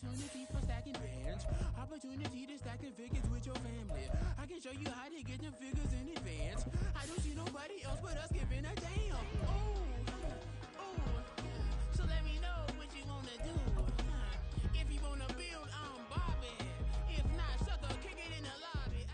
Opportunity for stacking bands. Opportunity to stacking figures with your family. I can show you how to get them figures in advance. I don't see nobody else but us giving a damn. Ooh, so let me know what you wanna do. If you wanna build, I'm Bobby. If not, sucker, kick it in the lobby.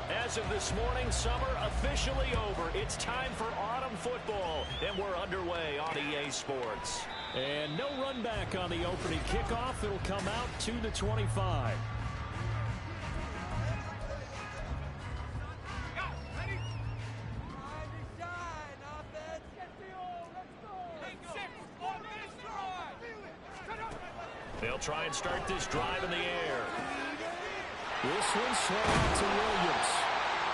As of this morning, summer officially over. It's time for autumn football, and we're underway on EA Sports. And no run back on the opening kickoff. It'll come out to the 25. They'll try and start this drive in the air. This one's swung out to Williams.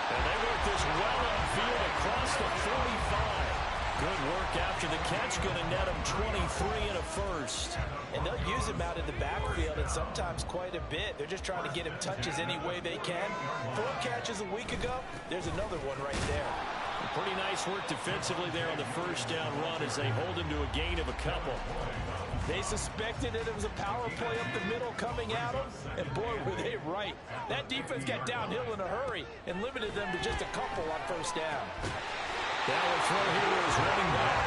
And they work this well upfield across the 45. Good work after the catch. Going to net him 23 and a first. And they'll use him out in the backfield, and sometimes quite a bit. They're just trying to get him touches any way they can. 4 catches a week ago. There's another one right there. Pretty nice work defensively there on the first down run as they hold him to a gain of a couple. They suspected that it was a power play up the middle coming at them, and boy, were they right. That defense got downhill in a hurry and limited them to just a couple on first down. That will throw here to his running back.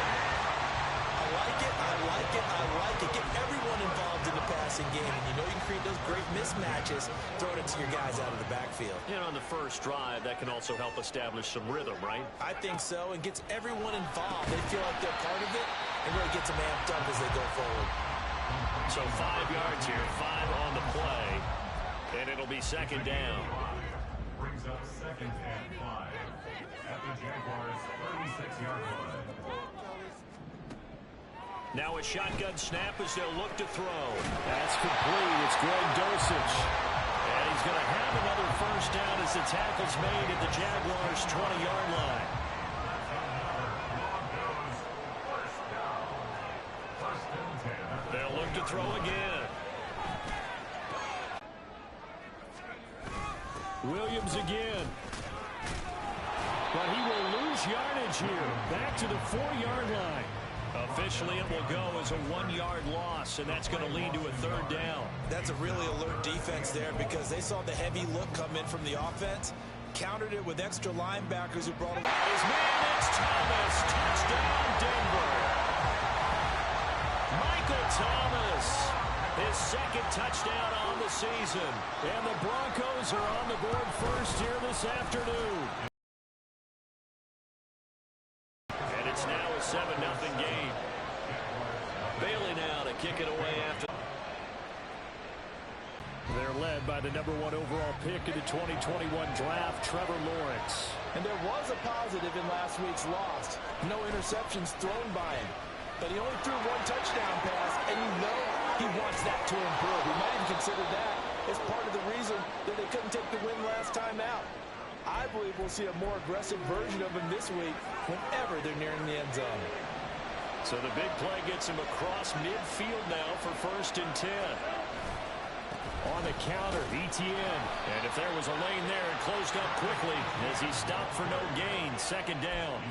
I like it, I like it, I like it. Get everyone involved in the passing game, and you know you can create those great mismatches throwing it to your guys out of the backfield. And on the first drive, that can also help establish some rhythm, right? I think so, and gets everyone involved. They feel like they're part of it, and really gets them amped up as they go forward. So 5 yards here, 5 on the play, and it'll be second down. Brings up second and 5 at the Jaguars' 36-yard line. Now a shotgun snap as they'll look to throw. That's complete. It's Greg Dulcich. And he's going to have another first down as the tackle's made at the Jaguars' 20-yard line. They'll look to throw again. Williams again. But he will lose yardage here. Back to the 4-yard line. Officially, it will go as a 1-yard loss, and that's going to lead to a third down. That's a really alert defense there because they saw the heavy look come in from the offense, countered it with extra linebackers who brought him. His man, it's Thomas. Touchdown, Denver. Michael Thomas, his second touchdown on the season. And the Broncos are on the board first here this afternoon. And it's now a 7-0 game. Bailey now to kick it away after. They're led by the #1 overall pick in the 2021 draft, Trevor Lawrence. And there was a positive in last week's loss. No interceptions thrown by him. But he only threw 1 touchdown pass, and you know he wants that to improve. He might even consider that as part of the reason that they couldn't take the win last time out. I believe we'll see a more aggressive version of him this week whenever they're nearing the end zone. So the big play gets him across midfield now for 1st and 10. On the counter, Etienne. And if there was a lane there, it closed up quickly as he stopped for no gain. 2nd down.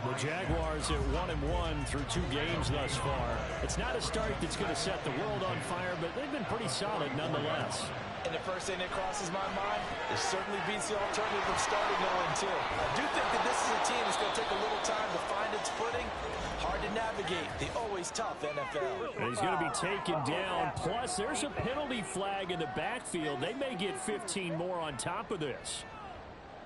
The Jaguars at 1-1 through 2 games thus far. It's not a start that's going to set the world on fire, but they've been pretty solid nonetheless. And the first thing that crosses my mind, it certainly beats the alternative of starting 0-2. I do think that this is a team that's going to take a little time to find its footing. Hard to navigate the always tough NFL. And he's going to be taken down. Plus, there's a penalty flag in the backfield. They may get 15 more on top of this.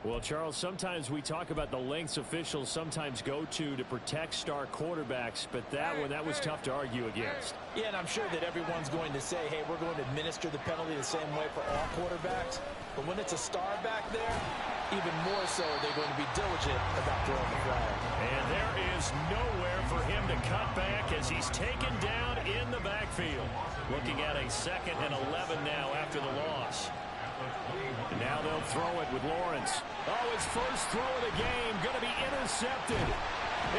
Well, Charles, sometimes we talk about the lengths officials sometimes go to protect star quarterbacks, but that was tough to argue against. Yeah, and I'm sure that everyone's going to say, hey, we're going to administer the penalty the same way for all quarterbacks. But when it's a star back there, even more so are they going to be diligent about throwing the flag. And there is nowhere for him to cut back as he's taken down in the backfield. Looking at a 2nd and 11 now after the loss. And now they'll throw it with Lawrence. Oh, his first throw of the game going to be intercepted.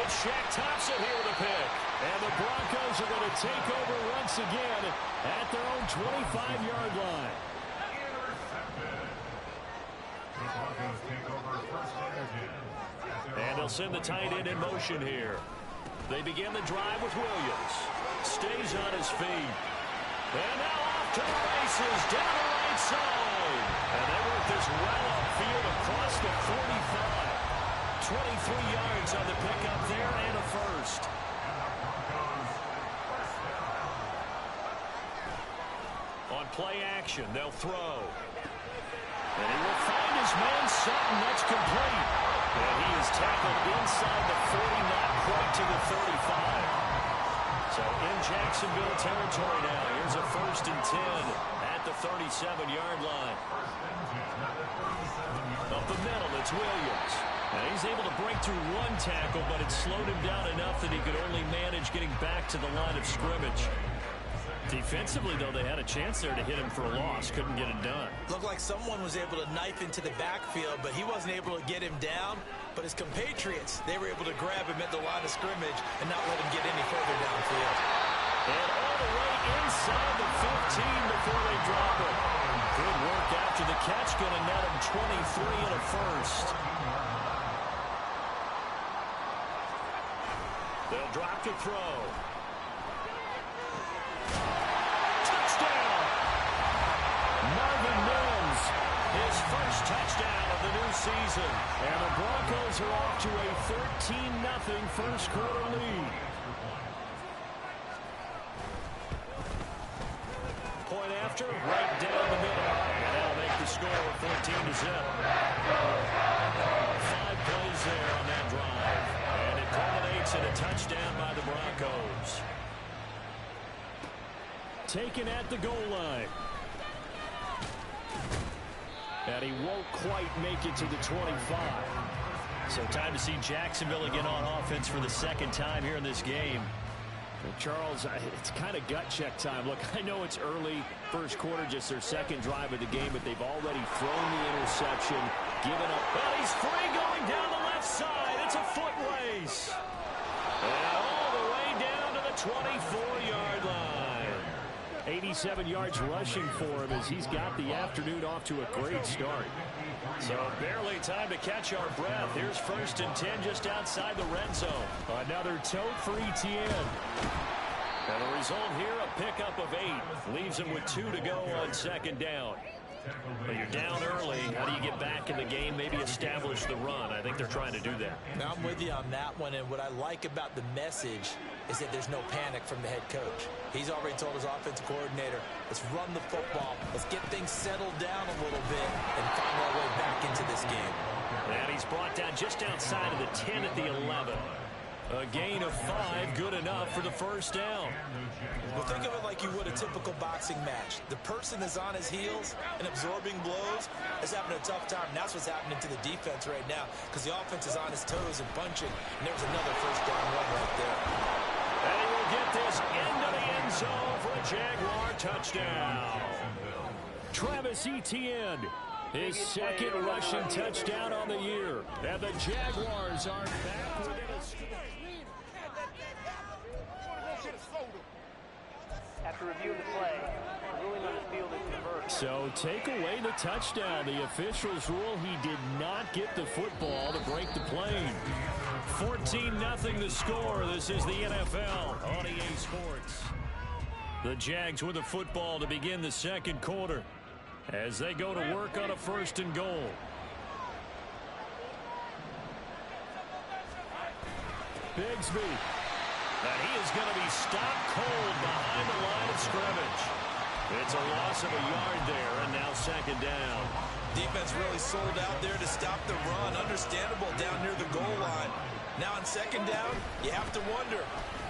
It's Shaq Thompson here with a pick. And the Broncos are going to take over once again at their own 25-yard line. The Broncos take over first and 10. And they'll send the tight end in motion here. They begin the drive with Williams. Stays on his feet. And now off to the races, down the right side. And they work this well upfield across the 45. 23 yards on the pickup there and a first. On play action, they'll throw. And he will find his man Sutton. That's complete. And he is tackled inside the 40, not quite to the 35. So in Jacksonville territory now. Here's a first and 10 at the 37-yard line. Up the middle, it's Williams. And he's able to break through one tackle, but it slowed him down enough that he could only manage getting back to the line of scrimmage. Defensively, though, they had a chance there to hit him for a loss. Couldn't get it done. Looked like someone was able to knife into the backfield, but he wasn't able to get him down. But his compatriots, they were able to grab him at the line of scrimmage and not let him get any further downfield. And all the way inside the 15 before they drop it. Good work after the catch. Going to net him 23 and a first. They'll drop to throw. Touchdown! Marvin Mims, his first touchdown of the new season. And the Broncos are off to a 13-0 first quarter lead. Point after, right down the middle. And that'll make the score 14-0. 5 plays there on that drive. And it culminates in a touchdown by the Broncos. Taken at the goal line. And he won't quite make it to the 25. So time to see Jacksonville again on offense for the second time here in this game. Well, Charles, it's kind of gut check time. Look, I know it's early, first quarter, just their second drive of the game, but they've already thrown the interception, given up. Well, he's free going down the left side. It's a foot race. And all the way down to the 24-yard line. 87 yards rushing for him as he's got the afternoon off to a great start. So barely time to catch our breath. Here's first and 10 just outside the red zone. Another tote for Etienne. And the result here, a pickup of 8. Leaves him with 2 to go on second down. But you're down early. How do you get back in the game, maybe establish the run? I think they're trying to do that. Now, I'm with you on that one, and what I like about the message is that there's no panic from the head coach. He's already told his offensive coordinator, let's run the football, let's get things settled down a little bit and find our way back into this game. And he's brought down just outside of the 10 at the 11. A gain of 5, good enough for the first down. Well, think of it like you would a typical boxing match. The person is on his heels and absorbing blows is having a tough time. And that's what's happening to the defense right now because the offense is on his toes and punching. And there's another first down run right there. And he will get this into the end zone for a Jaguar touchdown. Travis Etienne, his second rushing touchdown on the year. And the Jaguars are back within a score. After reviewing the play, ruling on the field is reversed. So take away the touchdown. The officials rule he did not get the football to break the play. 14-0 the score. This is the NFL on EA Sports. The Jags with the football to begin the second quarter as they go to work on a first and goal. Bigsby. And he is going to be stopped cold behind the line of scrimmage. It's a loss of a yard there, and now second down. Defense really sold out there to stop the run. Understandable down near the goal line. Now on second down, you have to wonder,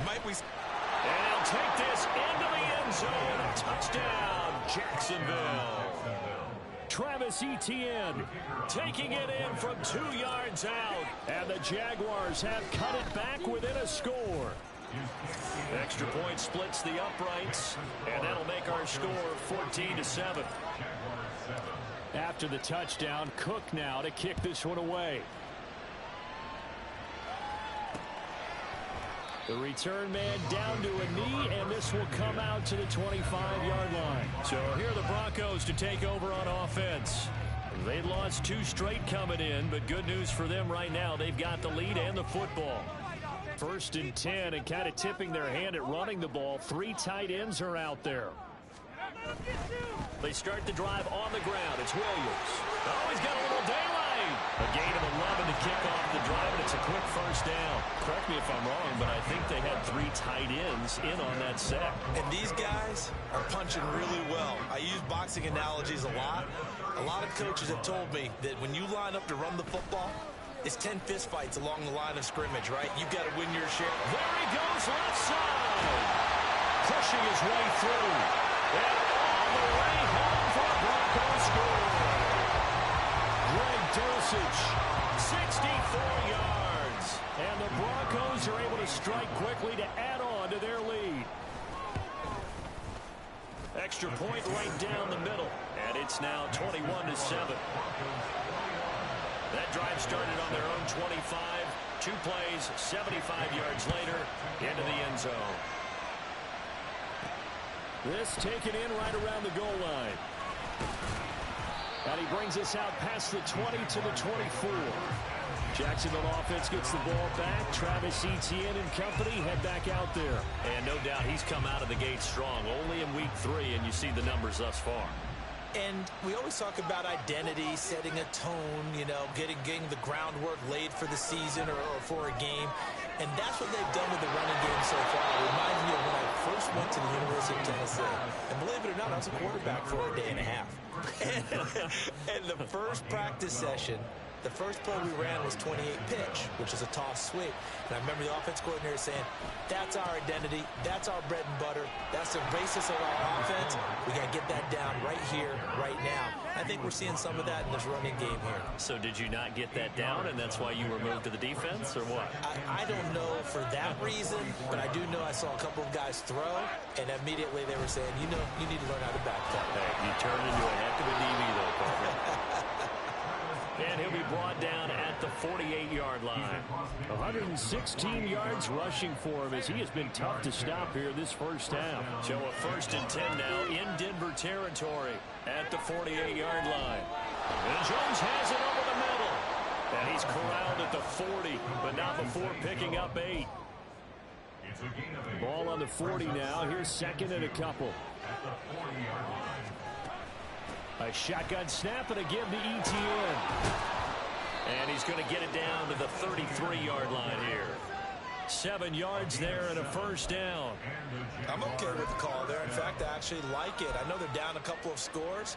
might we... And he'll take this into the end zone. Touchdown, Jacksonville. Travis Etienne taking it in from 2 yards out. And the Jaguars have cut it back within a score. Extra point splits the uprights, and that'll make our score 14-7. After the touchdown, Cook now to kick this one away. The return man down to a knee, and this will come out to the 25-yard line. So here are the Broncos to take over on offense. They lost 2 straight coming in, but good news for them right now. They've got the lead and the football. 1st and 10, and kind of tipping their hand at running the ball. 3 tight ends are out there. They start the drive on the ground. It's Williams. Oh, he's got a little daylight. A gain of 11 to kick off the drive, and it's a quick first down. Correct me if I'm wrong, but I think they had 3 tight ends in on that set. And these guys are punching really well. I use boxing analogies a lot. A lot of coaches have told me that when you line up to run the football, it's 10 fist fights along the line of scrimmage, right? You've got to win your share. There he goes, left side. Pushing his way through. And on the way home for a Broncos score. Greg Dulcich, 64 yards. And the Broncos are able to strike quickly to add on to their lead. Extra point right down the middle. And it's now 21-7. That drive started on their own 25. 2 plays, 75 yards later, into the end zone. This taken in right around the goal line. And he brings us out past the 20 to the 24. Jacksonville offense gets the ball back. Travis Etienne and company head back out there. And no doubt he's come out of the gate strong. Only in week 3, and you see the numbers thus far. And we always talk about identity, setting a tone, you know, getting the groundwork laid for the season or for a game. And that's what they've done with the running game so far. It reminds me of when I first went to the University of Tennessee. And believe it or not, I was a quarterback for a day and a half. And the first practice session, the first play we ran was 28 pitch, which is a toss sweep. And I remember the offense coordinator saying, that's our identity, that's our bread and butter, that's the basis of our offense. We got to get that down right here, right now. I think we're seeing some of that in this running game here. So did you not get that down, and that's why you were moved to the defense, or what? I don't know for that reason, but I do know I saw a couple of guys throw, and immediately they were saying, you know, you need to learn how to back that. Hey, you turned into a heck of a DB, though, Parker. And he'll be brought down at the 48-yard line. 116 yards rushing for him as he has been tough to stop here this first half. So a 1st and 10 now in Denver territory at the 48-yard line. And Jones has it over the middle. And he's corralled at the 40, but not before picking up 8. Ball on the 40 now. Here's 2nd and a couple. At the 40-yard line. A shotgun snap and a give to Etienne. And he's going to get it down to the 33-yard line here. 7 yards there and a first down. I'm okay with the call there. In fact, I actually like it. I know they're down a couple of scores,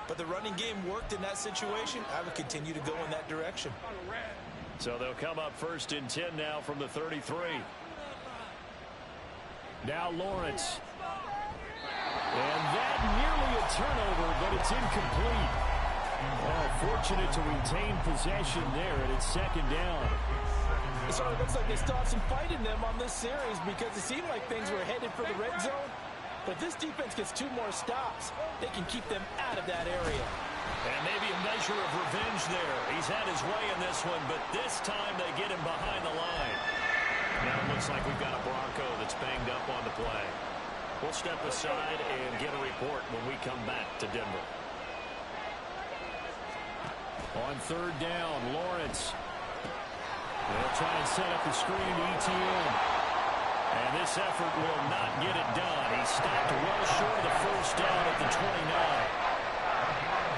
but the running game worked in that situation. I would continue to go in that direction. So they'll come up 1st and 10 now from the 33. Now Lawrence. And that nearly a turnover, but it's incomplete. Oh, fortunate to retain possession there, and it's 2nd down. So it looks like they still have some fight in them on this series because it seemed like things were headed for the red zone. But this defense gets 2 more stops. They can keep them out of that area. And maybe a measure of revenge there. He's had his way in this one, but this time they get him behind the line. Now it looks like we've got a Bronco that's banged up on the play. We'll step aside and get a report when we come back to Denver. On 3rd down, Lawrence. They'll try and set up the screen to Etienne. And this effort will not get it done. He stopped well short of the first down at the 29.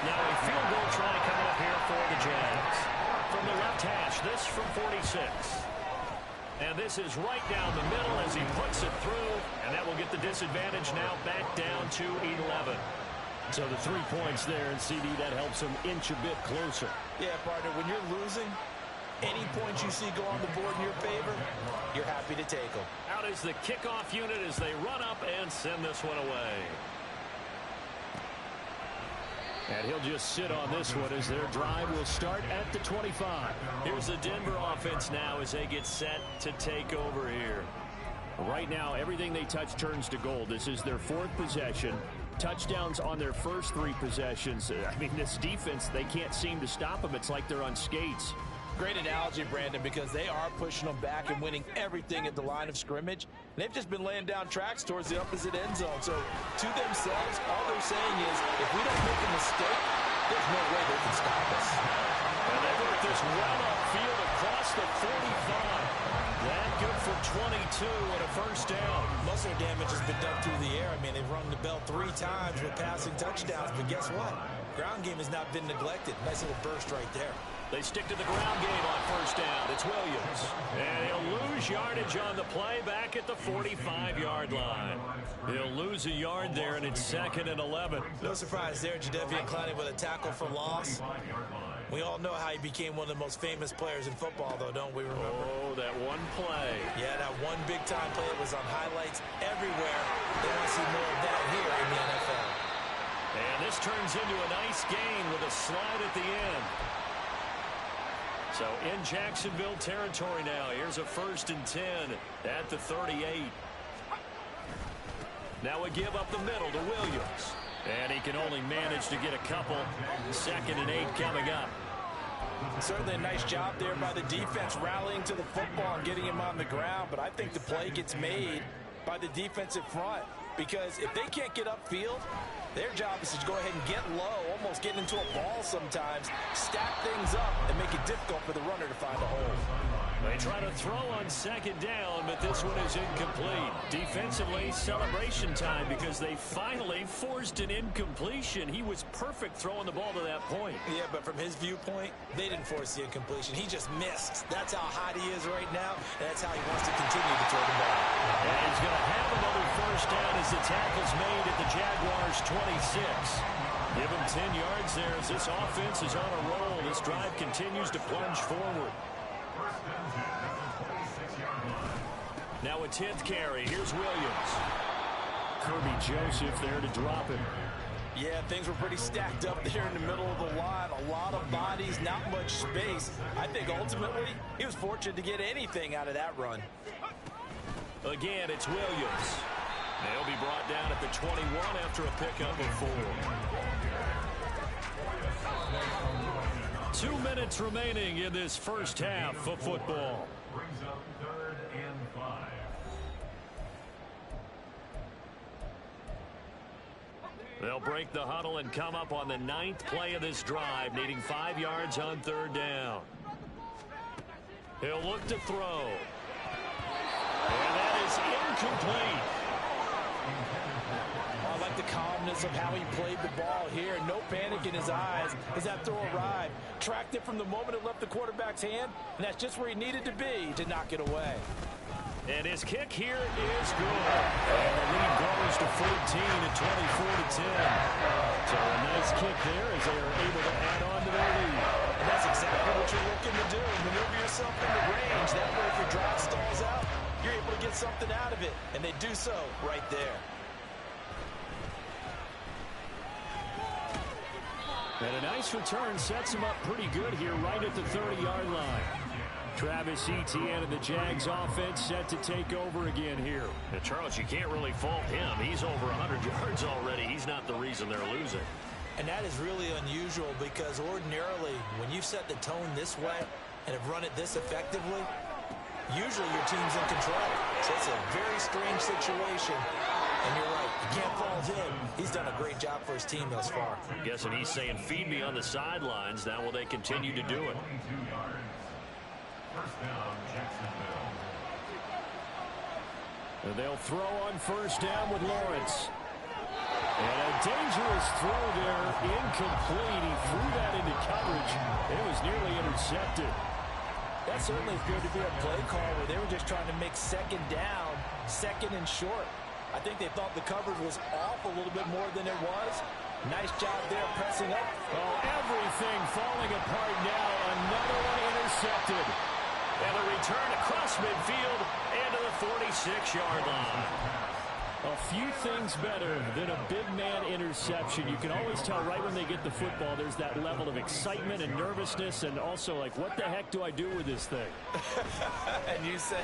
Now a field goal try coming up here for the Jags. From the left hash, this from 46. And this is right down the middle as he puts it through. And that will get the disadvantage now back down to 11. So the 3 points there, and CD, that helps him inch a bit closer. Yeah, partner, when you're losing, any points you see go on the board in your favor, you're happy to take them. Out is the kickoff unit as they run up and send this one away. And he'll just sit on this one as their drive will start at the 25. Here's the Denver offense now as they get set to take over here. Right now, everything they touch turns to gold. This is their 4th possession. Touchdowns on their first 3 possessions. I mean, this defense, they can't seem to stop them. It's like they're on skates. Great analogy, Brandon, because they are pushing them back and winning everything at the line of scrimmage. They've just been laying down tracks towards the opposite end zone. So to themselves, all they're saying is, if we don't make a mistake, there's no way they can stop us. And they work this well upfield across the 45. That good for 22 and a first down. Most of their damage has been done through the air. I mean, they've rung the bell 3 times with passing touchdowns, but guess what? Ground game has not been neglected. Nice little burst right there. They stick to the ground game on first down. It's Williams. And he'll lose yardage on the play back at the 45-yard line. He'll lose a yard there, and it's 2nd and 11. No surprise there, Jadeveon Clowney with a tackle for loss. We all know how he became one of the most famous players in football, though, don't we remember? Oh, that one play. Yeah, that one big-time play. It was on highlights everywhere. They want to see more of that here in the NFL. And this turns into a nice gain with a slide at the end. So in Jacksonville territory now. Here's a 1st and 10 at the 38. Now a give up the middle to Williams. And he can only manage to get a couple. 2nd and 8 coming up. Certainly a nice job there by the defense rallying to the football and getting him on the ground. But I think the play gets made by the defensive front. Because if they can't get upfield, their job is to go ahead and get low, almost get into a ball sometimes, stack things up, and make it difficult for the runner to find a hole. They try to throw on 2nd down, but this one is incomplete. Defensively, celebration time because they finally forced an incompletion. He was perfect throwing the ball to that point. Yeah, but from his viewpoint, they didn't force the incompletion. He just missed. That's how hot he is right now, and that's how he wants to continue to throw the ball. And he's going to have another first down as the tackle's made at the Jaguars' 26. Give him 10 yards there as this offense is on a roll. This drive continues to plunge forward. Now a 10th carry. Here's Williams. Kirby Joseph there to drop him. Yeah, things were pretty stacked up there in the middle of the line. A lot of bodies, not much space. I think ultimately he was fortunate to get anything out of that run. Again, it's Williams. They'll be brought down at the 21 after a pickup of 4. 2 minutes remaining in this first half of football. Brings up 3rd and 5. They'll break the huddle and come up on the 9th play of this drive, needing 5 yards on 3rd down. He'll look to throw. And that is incomplete. I like the calmness of how he played the ball here. No panic in his eyes as that throw arrived. Tracked it from the moment it left the quarterback's hand, and that's just where he needed to be to knock it away. And his kick here is good. And the lead grows to 14 at 24-10. So a nice kick there as they are able to add on to their lead. And that's exactly what you're looking to do. Maneuver yourself into range. That way if your drive stalls out, you're able to get something out of it. And they do so right there. And a nice return sets him up pretty good here right at the 30-yard line. Travis Etienne and the Jags offense set to take over again here. And Charles, you can't really fault him. He's over 100 yards already. He's not the reason they're losing. And that is really unusual because ordinarily when you've set the tone this way and have run it this effectively, usually your team's in control. So it's a very strange situation. And you're right, you can't fault him. He's done a great job for his team thus far. I'm guessing he's saying, feed me on the sidelines. Now will they continue to do it? 22 yards. First down, Jacksonville. And they'll throw on first down with Lawrence. And a dangerous throw there, incomplete. He threw that into coverage. It was nearly intercepted. That certainly appeared to be a play call where they were just trying to make 2nd down, 2nd and short. I think they thought the coverage was off a little bit more than it was. Nice job there pressing up. Oh, everything falling apart now. Another one intercepted. And a return across midfield and to the 46-yard line. A few things better than a big man interception. You can always tell right when they get the football, there's that level of excitement and nervousness and also like, what the heck do I do with this thing? And you say,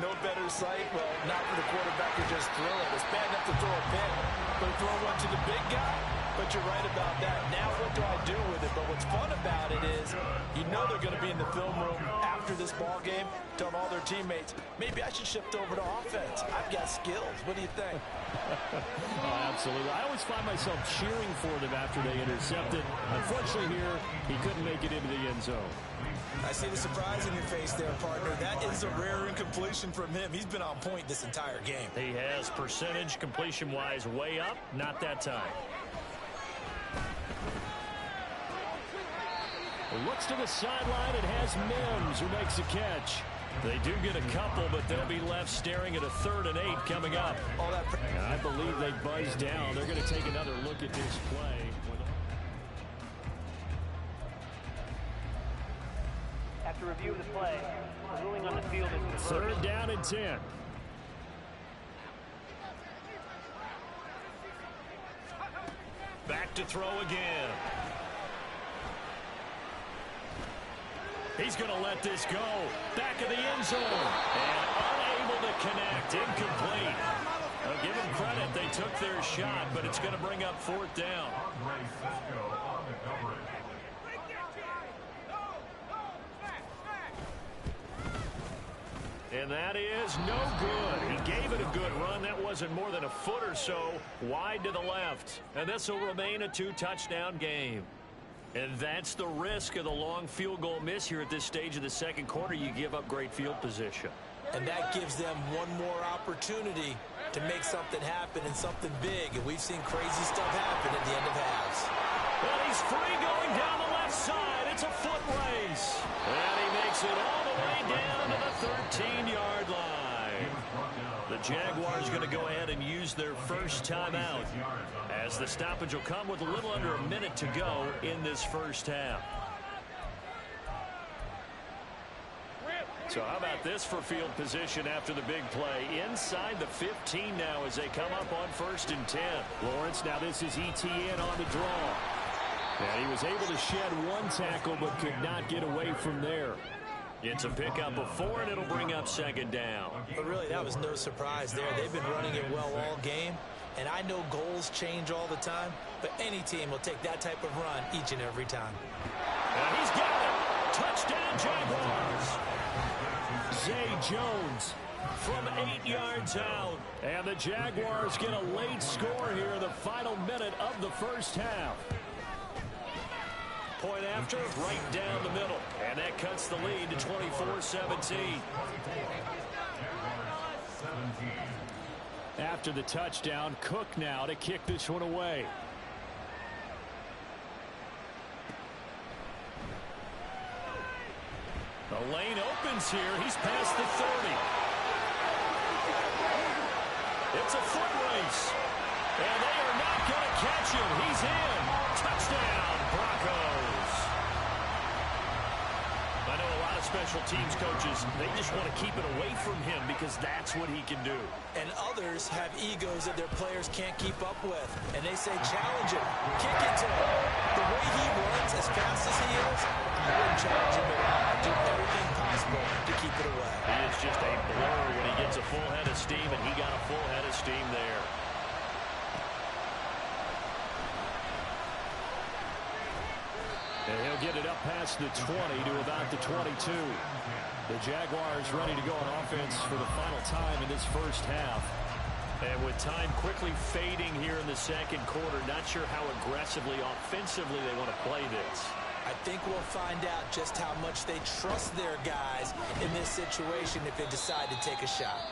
no better sight? Well, not for the quarterback to just throw it. It's bad enough to throw a pin, but throw one to the big guy? But you're right about that. Now what do I do with it? But what's fun about it is you know they're going to be in the film room after this ball game telling all their teammates, maybe I should shift over to offense. I've got skills. What do you think? Absolutely. I always find myself cheering for them after they intercept it. Unfortunately here, he couldn't make it into the end zone. I see the surprise in your face there, partner. That is a rare incompletion from him. He's been on point this entire game. He has percentage completion-wise way up. Not that time. Looks to the sideline and has Mims who makes a catch. They do get a couple, but they'll be left staring at a 3rd and 8 coming up. I believe they buzzed down. They're going to take another look at this play. After review of the play, the ruling on the field is reversed. 3rd down and 10. Back to throw again. He's going to let this go. Back of the end zone. And unable to connect. Incomplete. Well, give them credit. They took their shot, but it's going to bring up 4th down. And that is no good. He gave it a good run. That wasn't more than a foot or so wide to the left. And this will remain a 2-touchdown game. And that's the risk of the long field goal miss here at this stage of the second quarter. You give up great field position. And that gives them one more opportunity to make something happen and something big. And we've seen crazy stuff happen at the end of halves. Well, he's free going down the left side. It's a foot race. And he makes it all the way down to the 13-yard line. The Jaguars going to go ahead and use their first timeout, as the stoppage will come with a little under a minute to go in this first half. So how about this for field position after the big play? Inside the 15 now as they come up on 1st and 10. Lawrence, now this is ETN on the draw. And he was able to shed one tackle but could not get away from there. It's a pickup of 4, and it'll bring up 2nd down. But really, that was no surprise there. They've been running it well all game. And I know goals change all the time, but any team will take that type of run each and every time. And he's got it. Touchdown, Jaguars. Zay Jones from 8 yards out. And the Jaguars get a late score here in the final minute of the first half. Point after, right down the middle. And that cuts the lead to 24-17. After the touchdown, Cook now to kick this one away. The lane opens here. He's past the 30. It's a foot race. And they are not going to catch him. He's in. Touchdown, Broncos. I know a lot of special teams coaches, they just want to keep it away from him because that's what he can do. And others have egos that their players can't keep up with. And they say, challenge him, kick it to him. The way he runs as fast as he is, I wouldn't challenge him at all. Do everything possible to keep it away. He is just a blur when he gets a full head of steam, and he got a full head of steam there. And he'll get it up past the 20 to about the 22. The Jaguars ready to go on offense for the final time in this first half. And with time quickly fading here in the second quarter, not sure how aggressively, offensively they want to play this. I think we'll find out just how much they trust their guys in this situation if they decide to take a shot.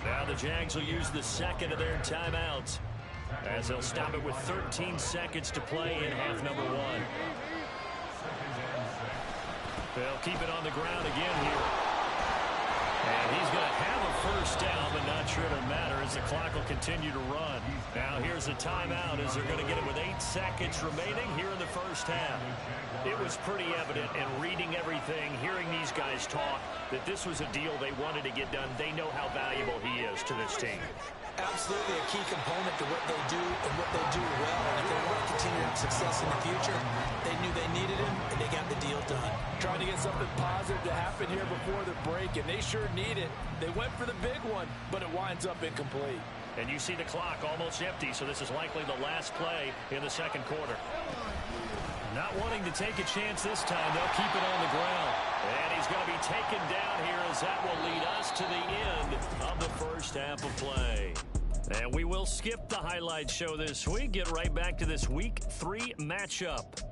Now the Jags will use the second of their timeouts as they'll stop it with 13 seconds to play in half number 1. They'll keep it on the ground again here. And he's going to have a first down, but not sure it'll matter as the clock will continue to run. Now here's a timeout as they're going to get it with 8 seconds remaining here in the first half. It was pretty evident in reading everything, hearing these guys talk, that this was a deal they wanted to get done. They know how valuable he is to this team. Absolutely a key component to what they do and what they do well. And if they want to continue to have success in the future, they knew they needed him, and they got the deal done. Trying to get something positive to happen here before the break, and they sure need it. They went for the big one, but it winds up incomplete. And you see the clock almost empty, so this is likely the last play in the second quarter. Not wanting to take a chance this time. They'll keep it on the ground. And he's going to be taken down here as that will lead us to the end of the first half of play. And we will skip the highlight show this week. Get right back to this Week 3 matchup.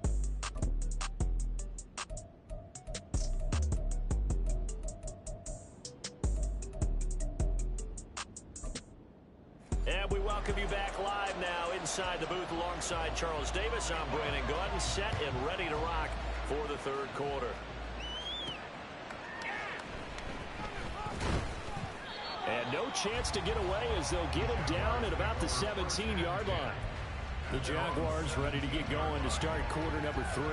And we welcome you back live now inside the booth alongside Charles Davis. I'm Brandon Gaudin, set and ready to rock for the third quarter. And no chance to get away as they'll get him down at about the 17-yard line. The Jaguars ready to get going to start quarter number 3.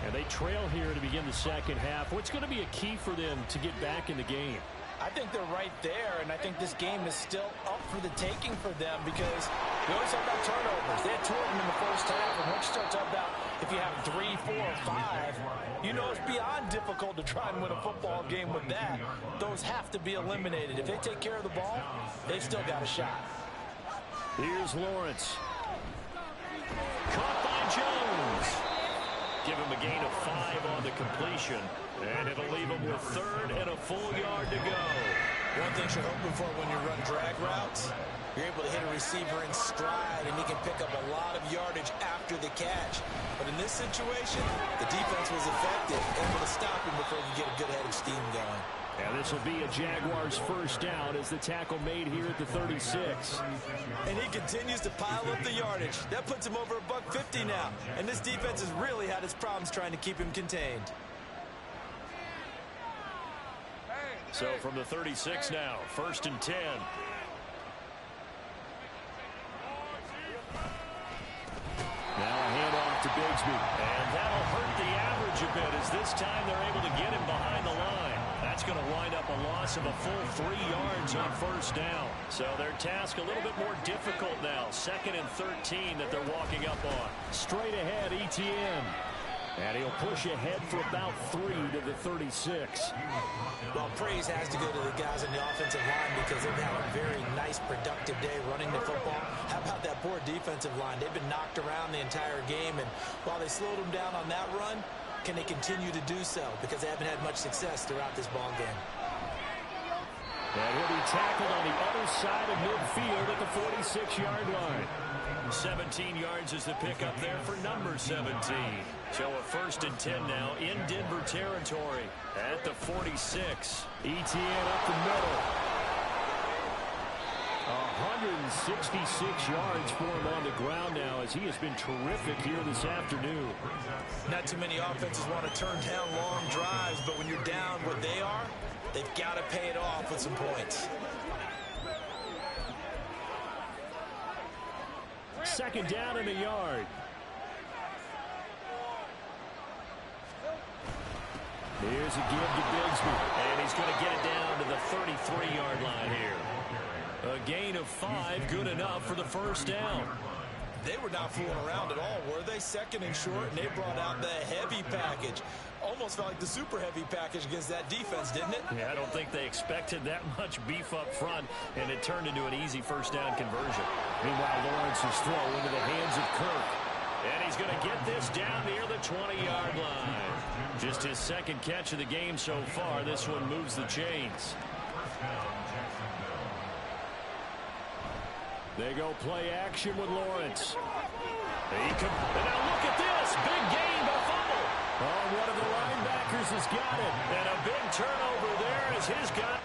And they trail here to begin the second half. What's going to be a key for them to get back in the game? I think they're right there, and I think this game is still up for the taking for them because we always talk about turnovers. They had 2 of them in the first half, and once you start talking about if you have 3, 4, 5, you know it's beyond difficult to try and win a football game with that. Those have to be eliminated. If they take care of the ball, they've still got a shot. Here's Lawrence. Caught by Jones. Give him a gain of 5 on the completion. And it'll leave him with 3rd and a full yard to go. One thing you're hoping for when you run drag routes, you're able to hit a receiver in stride, and he can pick up a lot of yardage after the catch. But in this situation, the defense was effective, able to stop him before you get a good head of steam going. And this will be a Jaguars first down as the tackle made here at the 36. And he continues to pile up the yardage. That puts him over $150 now. And this defense has really had its problems trying to keep him contained. So from the 36 now, 1st and 10. Now a handoff to Bigsby. And that'll hurt the average a bit as this time they're able to get him behind the line. That's going to wind up a loss of a full 3 yards on first down. So their task a little bit more difficult now. 2nd and 13 that they're walking up on. Straight ahead, Etienne. And he'll push ahead for about 3 to the 36. Well, praise has to go to the guys on the offensive line because they've had a very nice, productive day running the football. How about that poor defensive line? They've been knocked around the entire game, and while they slowed them down on that run, can they continue to do so? Because they haven't had much success throughout this ball game. And he'll be tackled on the other side of midfield at the 46-yard line. 17 yards is the pickup there for number 17. So a 1st and 10 now in Denver territory at the 46. Etienne up the middle. 166 yards for him on the ground now as he has been terrific here this afternoon. Not too many offenses want to turn down long drives, but when you're down where they are, they've got to pay it off with some points. 2nd down and a yard. Here's a give to Bigsby. And he's going to get it down to the 33-yard line here. A gain of 5, good enough for the first down. They were not fooling around at all, were they? 2nd and short, and they brought out the heavy package. Almost felt like the super heavy package against that defense, didn't it? Yeah, I don't think they expected that much beef up front, and it turned into an easy first down conversion. Meanwhile, Lawrence's throw into the hands of Kirk. And he's going to get this down near the 20-yard line. Just his 2nd catch of the game so far. This one moves the chains. They go play action with Lawrence. And now look at this. Big gain, but fumble. Oh, one of the linebackers has got it. And a big turnover there as his guy.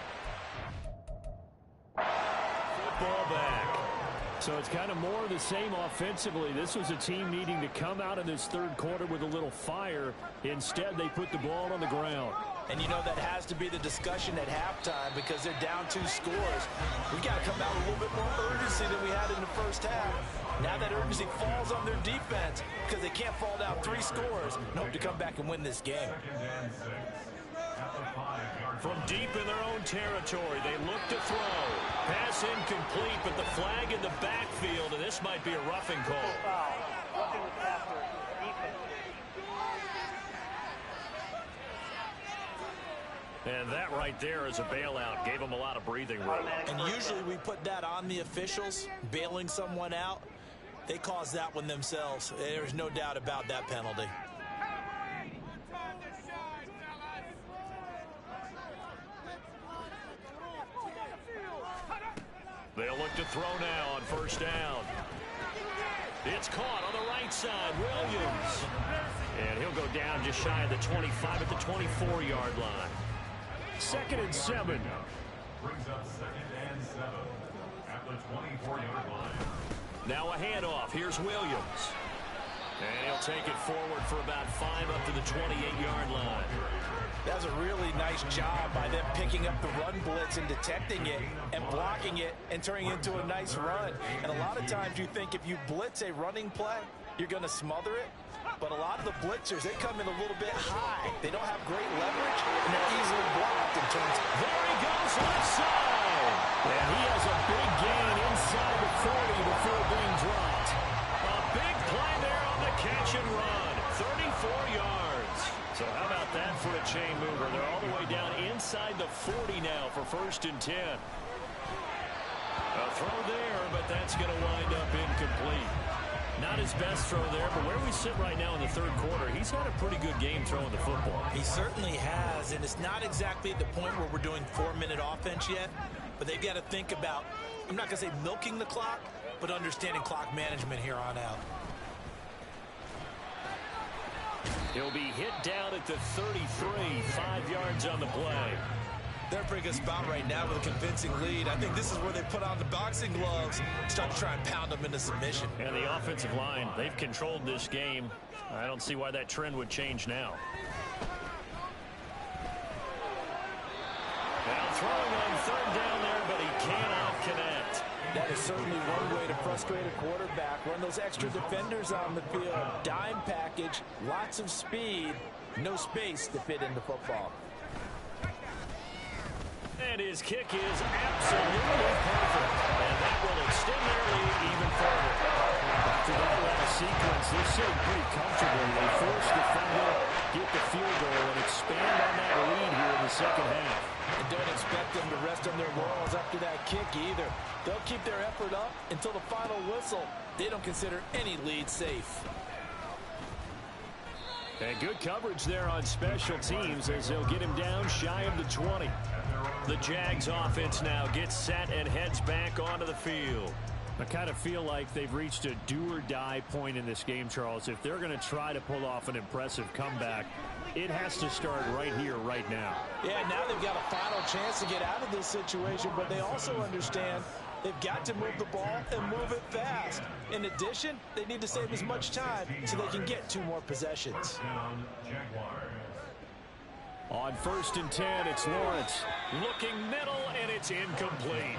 Football back. So it's kind of more of the same offensively. This was a team needing to come out in this 3rd quarter with a little fire. Instead, they put the ball on the ground. And you know that has to be the discussion at halftime because they're down 2 scores. We got to come out with a little bit more urgency than we had in the first half. Now that urgency falls on their defense because they can't fall down 3 scores and hope to come back and win this game. From deep in their own territory, they look to throw. Pass incomplete, but the flag in the backfield, and this might be a roughing call. Roughing the passer, defense. And that right there is a bailout. Gave him a lot of breathing room. And usually we put that on the officials, bailing someone out. They caused that one themselves. There's no doubt about that penalty. They'll look to throw now on first down. It's caught on the right side. Williams. And he'll go down just shy of the 25 at the 24-yard line. 2nd and 7. Brings up 2nd and 7 at the 24-yard line. Now a handoff. Here's Williams. And he'll take it forward for about 5 up to the 28-yard line. That was a really nice job by them picking up the run blitz and detecting it and blocking it and turning it into a nice run. And a lot of times you think if you blitz a running play, you're going to smother it. But a lot of the blitzers, they come in a little bit high. They don't have great leverage, and they're easily blocked in terms of... There he goes, left side. And he has a big gain inside the 40 before being dropped. A big play there on the catch and run. 34 yards. So how about that for a chain mover? They're all the way down inside the 40 now for 1st and 10. A throw there, but that's going to wind up incomplete. Not his best throw there, but where we sit right now in the 3rd quarter, he's had a pretty good game throwing the football. He certainly has, and it's not exactly at the point where we're doing 4-minute offense yet, but they've got to think about, I'm not going to say milking the clock, but understanding clock management here on out. He'll be hit down at the 33, 5 yards on the play. They're in a pretty good spot right now with a convincing lead. I think this is where they put on the boxing gloves, start to try and pound them into submission. And the offensive line, they've controlled this game. I don't see why that trend would change now. Now throwing on 3rd down there, but he cannot connect. That is certainly one way to frustrate a quarterback. Run those extra defenders on the field. Dime package, lots of speed, no space to fit into football. And his kick is absolutely perfect. And that will extend their lead even further. After that last sequence, they're sitting pretty comfortably. They force the defender, get the field goal, and expand on that lead here in the 2nd half. And don't expect them to rest on their laurels after that kick either. They'll keep their effort up until the final whistle. They don't consider any lead safe. And good coverage there on special teams as they'll get him down shy of the 20. The Jags offense now gets set and heads back onto the field. I kind of feel like they've reached a do-or-die point in this game, Charles. If they're going to try to pull off an impressive comeback, it has to start right here, right now. Yeah, now they've got a final chance to get out of this situation, but they also understand they've got to move the ball and move it fast. In addition, they need to save as much time so they can get 2 more possessions. On 1st and 10, it's Lawrence. Looking middle, and it's incomplete.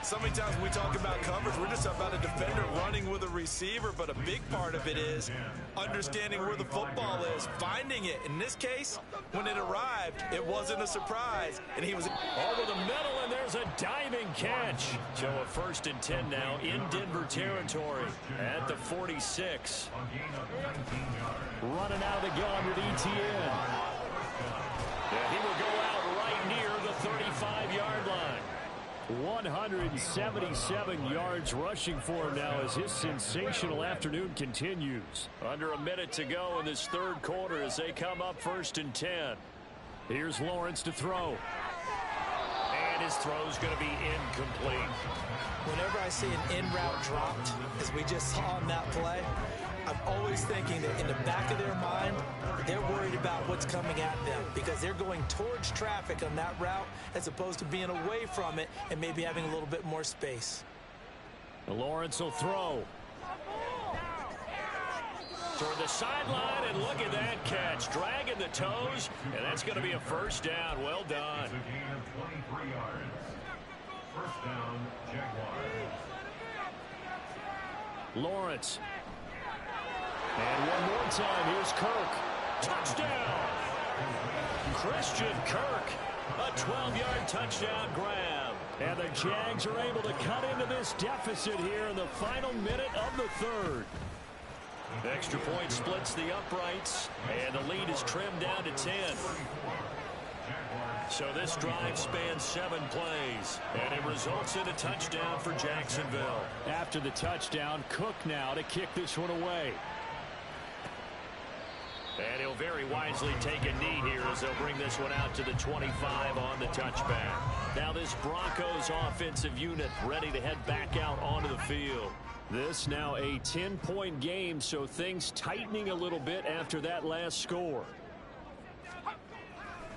So many times when we talk about coverage, we're just about a defender running with a receiver, but a big part of it is understanding where the football is, finding it. In this case, when it arrived, it wasn't a surprise, and he was over the middle, and there's a diving catch. So a 1st and 10 now in Denver territory at the 46. Running out of the gun with Etienne. And he will go out right near the 35-yard line. 177 yards rushing for him now as his sensational afternoon continues. Under a minute to go in this 3rd quarter as they come up 1st and 10. Here's Lawrence to throw. And his throw's going to be incomplete. Whenever I see an in-route dropped, as we just saw on that play, I'm always thinking that in the back of their mind, they're worried about what's coming at them because they're going towards traffic on that route as opposed to being away from it and maybe having a little bit more space. Lawrence will throw. Toward the sideline, and look at that catch. Dragging the toes, and that's going to be a 1st down. Well done. It's a gain of 23 yards. 1st down, Jaguars. Lawrence. And one more time, here's Kirk. Touchdown! Christian Kirk, a 12-yard touchdown grab. And the Jags are able to cut into this deficit here in the final minute of the 3rd. Extra point splits the uprights, and the lead is trimmed down to 10. So this drive spans 7 plays, and it results in a touchdown for Jacksonville. After the touchdown, Cook now to kick this one away. And he'll very wisely take a knee here as they'll bring this one out to the 25 on the touchback. Now this Broncos offensive unit ready to head back out onto the field. This now a 10-point game, so things tightening a little bit after that last score.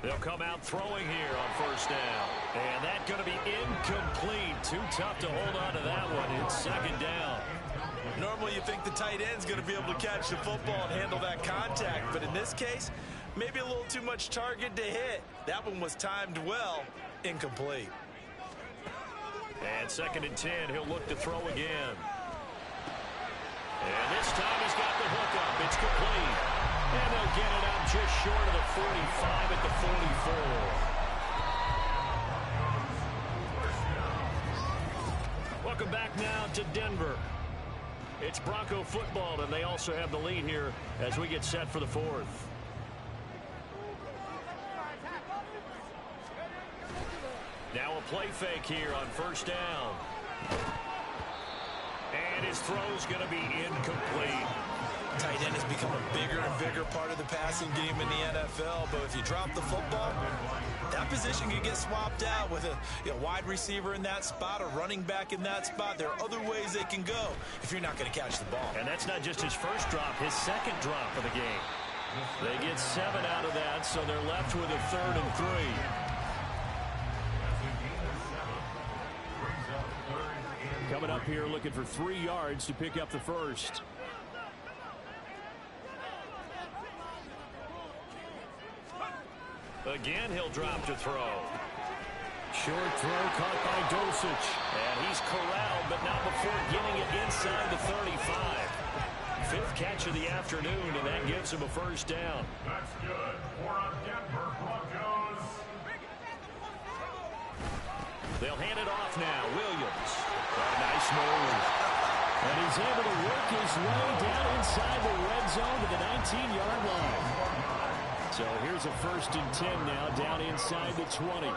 They'll come out throwing here on first down. And that's going to be incomplete. Too tough to hold on to that one. It's second down. Normally you think the tight end's going to be able to catch the football and handle that contact, but in this case, maybe a little too much target to hit. That one was timed well. Incomplete. And second and 10, he'll look to throw again. And this time he's got the hook up. It's complete. And they'll get it out just short of the 45 at the 44. Welcome back now to Denver. It's Bronco football, and they also have the lead here as we get set for the fourth. Now a play fake here on first down. And his throw's going to be incomplete. Tight end has become a bigger and bigger part of the passing game in the NFL, but if you drop the football, that position can get swapped out with a wide receiver in that spot, a running back in that spot. There are other ways they can go if you're not going to catch the ball. And that's not just his first drop, his second drop of the game. They get 7 out of that, so they're left with a 3rd and 3. Coming up here looking for 3 yards to pick up the first. Again, he'll drop to throw. Short throw caught by Dulcich. And he's corralled, but not before getting it inside the 35. 5th catch of the afternoon, and that gives him a first down. That's good for our Denver Broncos. They'll hand it off now. Williams. Nice move. And he's able to work his way down inside the red zone to the 19-yard line. So here's a 1st and 10 now down inside the 20.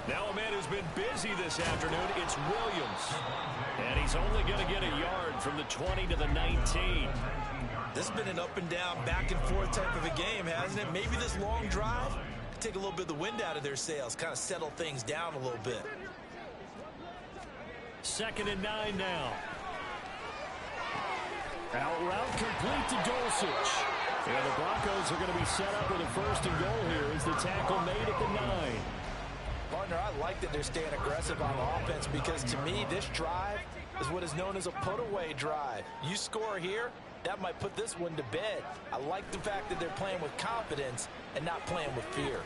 Now a man who's been busy this afternoon, it's Williams. And he's only going to get a yard from the 20 to the 19. This has been an up and down, back and forth type of a game, hasn't it? Maybe this long drive take a little bit of the wind out of their sails, kind of settle things down a little bit. 2nd and 9 now. Out route complete to Dulcich. And the Broncos are going to be set up with a 1st and goal here as the tackle made at the 9. Partner, I like that they're staying aggressive on offense because to me this drive is what is known as a put-away drive. You score here, that might put this one to bed. I like the fact that they're playing with confidence and not playing with fear.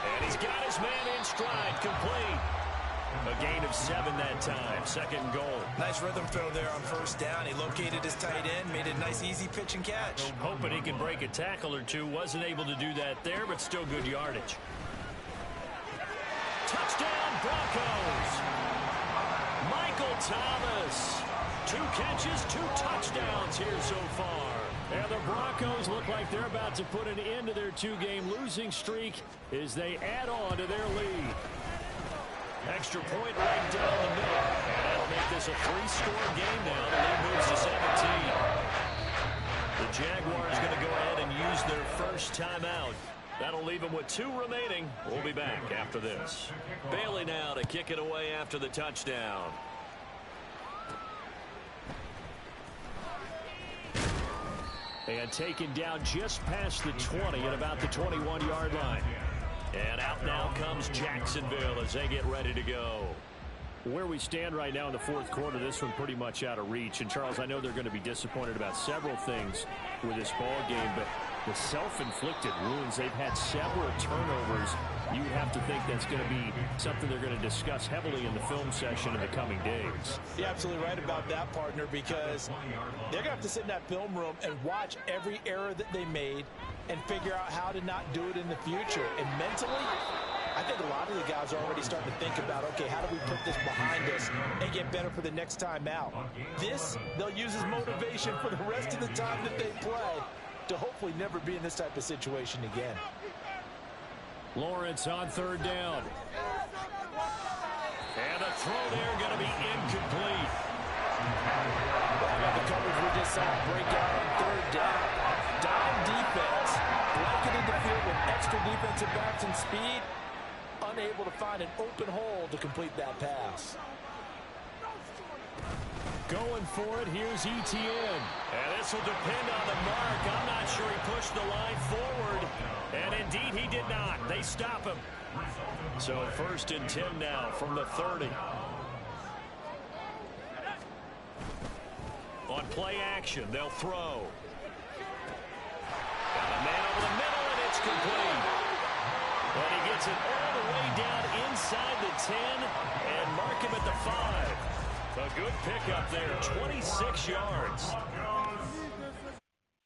And he's got his man in stride, complete. A gain of 7 that time, 2nd and goal. Nice rhythm throw there on first down. He located his tight end, made a nice easy pitch and catch. Hoping he can break a tackle or two. Wasn't able to do that there, but still good yardage. Touchdown, Broncos. Michael Thomas. 2 catches, 2 touchdowns here so far. And the Broncos look like they're about to put an end to their 2-game losing streak as they add on to their lead. Extra point right down the middle. And that'll make this a 3-score game now. The lead moves to 17. The Jaguars going to go ahead and use their first timeout. That'll leave them with 2 remaining. We'll be back after this. Bailey now to kick it away after the touchdown. And taken down just past the 20 at about the 21-yard line. And out now comes Jacksonville as they get ready to go. Where we stand right now in the 4th quarter, this one pretty much out of reach. And, Charles, I know they're going to be disappointed about several things with this ball game, but the self-inflicted wounds, they've had several turnovers. You have to think that's going to be something they're going to discuss heavily in the film session in the coming days. You're absolutely right about that, partner, because they're going to have to sit in that film room and watch every error that they made and figure out how to not do it in the future. And mentally, I think a lot of the guys are already starting to think about, okay, how do we put this behind us and get better for the next time out? This, they'll use as motivation for the rest of the time that they play. to hopefully never be in this type of situation again. Lawrence on third down. And the throw there going to be incomplete. Got the coverage we just saw break out on third down. Dime defense, blanketed the field with extra defensive backs and speed, unable to find an open hole to complete that pass. Going for it, here's Etienne. And this will depend on the mark. I'm not sure he pushed the line forward. And indeed he did not. They stop him. So 1st and 10 now from the 30. On play action, they'll throw. Got a man over the middle, and it's complete. And he gets it all the way down inside the 10 and mark him at the 5. A good pickup there, 26 yards.